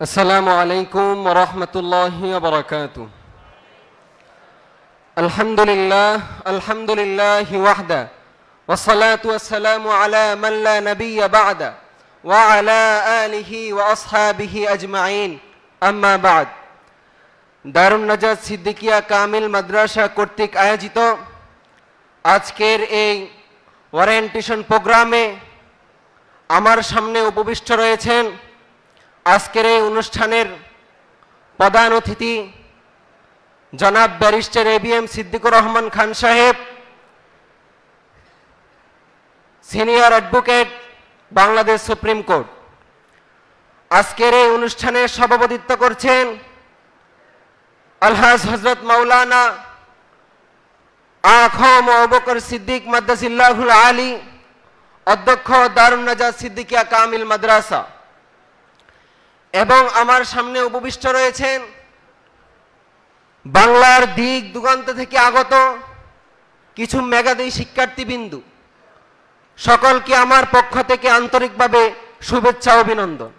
আসসালামু আলাইকুম ওয়া রাহমাতুল্লাহি ওয়া বারাকাতুহু। আলহামদুলিল্লাহি ওয়াহদা ওয়াস সালাতু ওয়াস সালামু আলা মান লা নাবিয়্যা বা'দা ওয়া আলা আলিহি ওয়া আসহাবিহি আজমাইন, আম্মা বা'দ। দারুন নাজাত সিদ্দিকিয়া কামিল মাদ্রাসা কর্তৃক আয়োজিত আজকের এই ওরিয়েন্টেশন প্রোগ্রামে আমার সামনে উপবিষ্ট রয়েছেন আজকের এই অনুষ্ঠানের প্রধান অতিথি জনাব ব্যারিস্টার এবিএম সিদ্দিকুর রহমান খান সাহেব, senior advocate, Bangladesh supreme court. আজকের এই অনুষ্ঠানে সভাপতিত্ব করছেন আলহাজ হযরত মাওলানা আখম আবু বকর সিদ্দিক মাদ্দাজিল্লাহুল আলী, অধ্যক্ষ দারুন নাজাত সিদ্দিকিয়া কামিল মাদ্রাসা। এবং আমার সামনে উপবিষ্ট রয়েছেন বাংলার দিক দিগন্ত থেকে আগত কিছু মেধাবী শিক্ষার্থীবৃন্দু। সকলকে আমার পক্ষ থেকে আন্তরিকভাবে শুভেচ্ছা অভিনন্দন।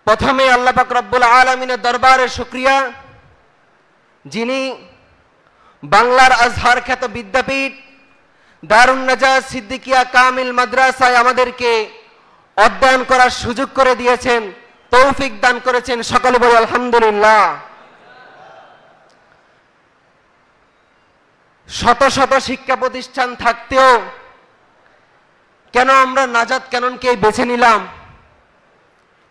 প্রথমে আল্লাহ পাক রব্বুল আলামিনের দরবারে শুকরিয়া, যিনি বাংলার আজহার খ্যাত বিদ্যাপীঠ দারুন নাজাত সিদ্দিকিয়া কামিল মাদ্রাসায় আমাদেরকে অধ্যয়ন করার সুযোগ করে দিয়েছেন, তৌফিক দান করেছেন। সকলে বলি আলহামদুলিল্লাহ। শত শত শিক্ষা প্রতিষ্ঠান থাকতেও কেন আমরা নাজাত ক্যাননকে বেছে নিলাম?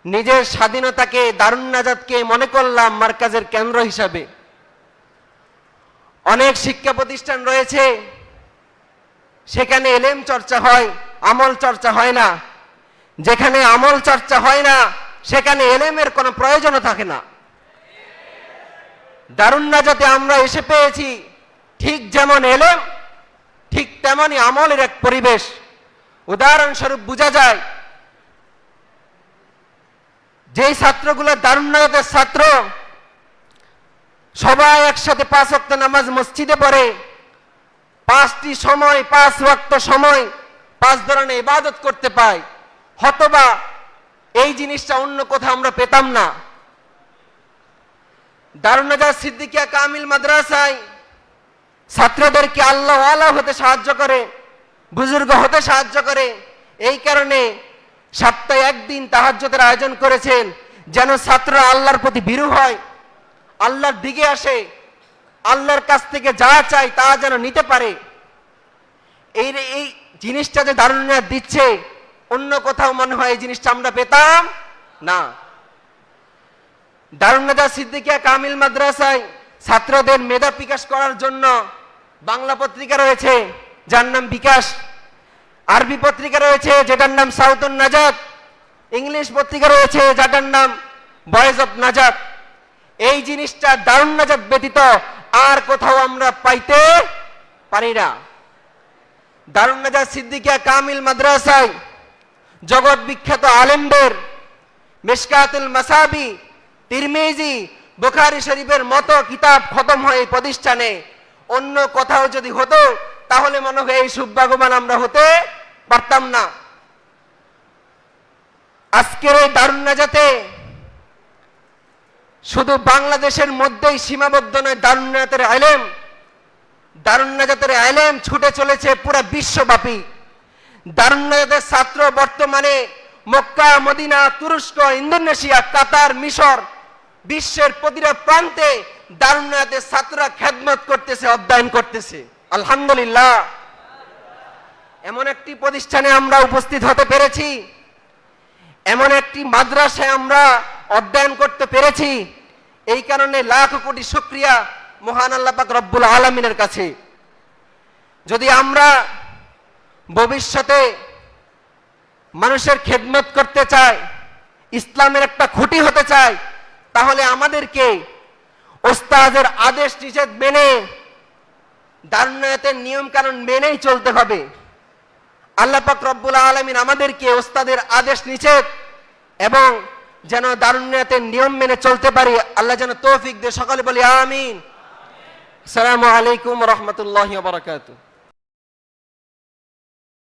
নিজের স্বাধীনতাকে, দারুন নাজাতকে মনে করলাম মার্কাজের কেন্দ্র হিসাবে। অনেক শিক্ষা প্রতিষ্ঠান রয়েছে, সেখানে এলেম চর্চা হয়, আমল চর্চা হয় না। যেখানে আমল চর্চা হয় না সেখানে এলেমের কোনো প্রয়োজনও থাকে না। দারুন নাজাতে আমরা এসে পেয়েছি ঠিক যেমন এলেম, ঠিক তেমনই আমলের এক পরিবেশ। উদাহরণস্বরূপ বোঝা যায়, যেই ছাত্রগুলো দারুন নাজাতের ছাত্র, সবাই একসাথে 5 ওয়াক্ত নামাজ মসজিদে পড়ে, 5টি সময়, 5 ওয়াক্ত সময় 5 ধরনের ইবাদত করতে পায়। হতবা এই জিনিসটা অন্য কোথাও আমরা পেতাম না। দারুন নাজাত সিদ্দিকিয়া কামিল মাদ্রাসায় ছাত্রদেরকে আল্লাহ ওয়ালা হতে সাহায্য করে, বুজুর্গ হতে সাহায্য করে। এই কারণে সপ্তাহে একদিন তাহাজ্জুদের আয়োজন করেছেন, যেন ছাত্ররা আল্লাহর প্রতি ভীরু হয়, আল্লাহর দিকে আসে, আল্লাহর কাছ থেকে যা চাই তা যেন নিতে পারে। এই জিনিসটা যে দারুন নাজাত দিচ্ছে, অন্য কোথাও মনে হয় এই জিনিসটা আমরা পেতাম না। দারুন নাজাত সিদ্দিকিয়া কামিল মাদ্রাসায় ছাত্রদের মেধা বিকাশ করার জন্য বাংলা পত্রিকা রয়েছে যার নাম বিকাশ, আরবি পত্রিকা রয়েছে যেটার নাম সাউতুন নাজাত, ইংলিশ পত্রিকা রয়েছে যেটার নাম ভয়েস অফ নাজাত। এই জিনিসটা দারুন নাজাত ব্যতীত আর কোথাও আমরা পাইতে পারি না। দারুন নাজাত সিদ্দিকিয়া কামিল মাদ্রাসায় জগৎ বিখ্যাত আলেমদের মিশকাতুল মাসাবি, তিরমিজি, বুখারী শরীফের মতো কিতাব খতম হয় এই প্রতিষ্ঠানে। অন্য কোথাও যদি হতো তাহলে মনে হয় এই সৌভাগ্যবান আমরা হতে পারতাম না। আজকের এই দারুন নাজাতে শুধু বাংলাদেশের মধ্যেই সীমাবদ্ধ নয়। দারুন নাজাতের ইলম ছুটে চলেছে পুরো বিশ্বব্যাপী। দারুন নাজাতের ছাত্র বর্তমানে মক্কা, মদিনা, তুরস্ক, ইন্দোনেশিয়া, কাতার, মিশর, বিশ্বের প্রতিটা প্রান্তে দারুন নাজাতের ছাত্ররা খেদমত করতেছে, অধ্যয়ন করতেছে। আলহামদুলিল্লাহ। এমন একটি প্রতিষ্ঠানে আমরা উপস্থিত হতে পেরেছি, এমন একটি মাদ্রাসায় আমরা অধ্যয়ন করতে পেরেছি। এই কারণে লাখ কোটি শুকরিয়া মহান আল্লাহ পাক রব্বুল আলামিনের কাছে। যদি আমরা ভবিষ্যতে মানুষের খেদমত করতে চাই, ইসলামের একটা খুঁটি হতে চাই, তাহলে আমাদেরকে ওস্তাদের আদেশ নিষেধ মেনে, দারুন নাজাতের নিয়ম কানুন মেনেই চলতে হবে। আল্লাহ পাক রব্বুল আলামিন আমাদেরকে ওস্তাদের আদেশ নিষেধ এবং যেন দারুন নাজাতের নিয়ম মেনে চলতে পারি, আল্লাহ যেন তৌফিক দেয়। সকলে বলি আমিন। আসসালামু আলাইকুম ওয়া রাহমাতুল্লাহি ওয়া বারাকাতুহু।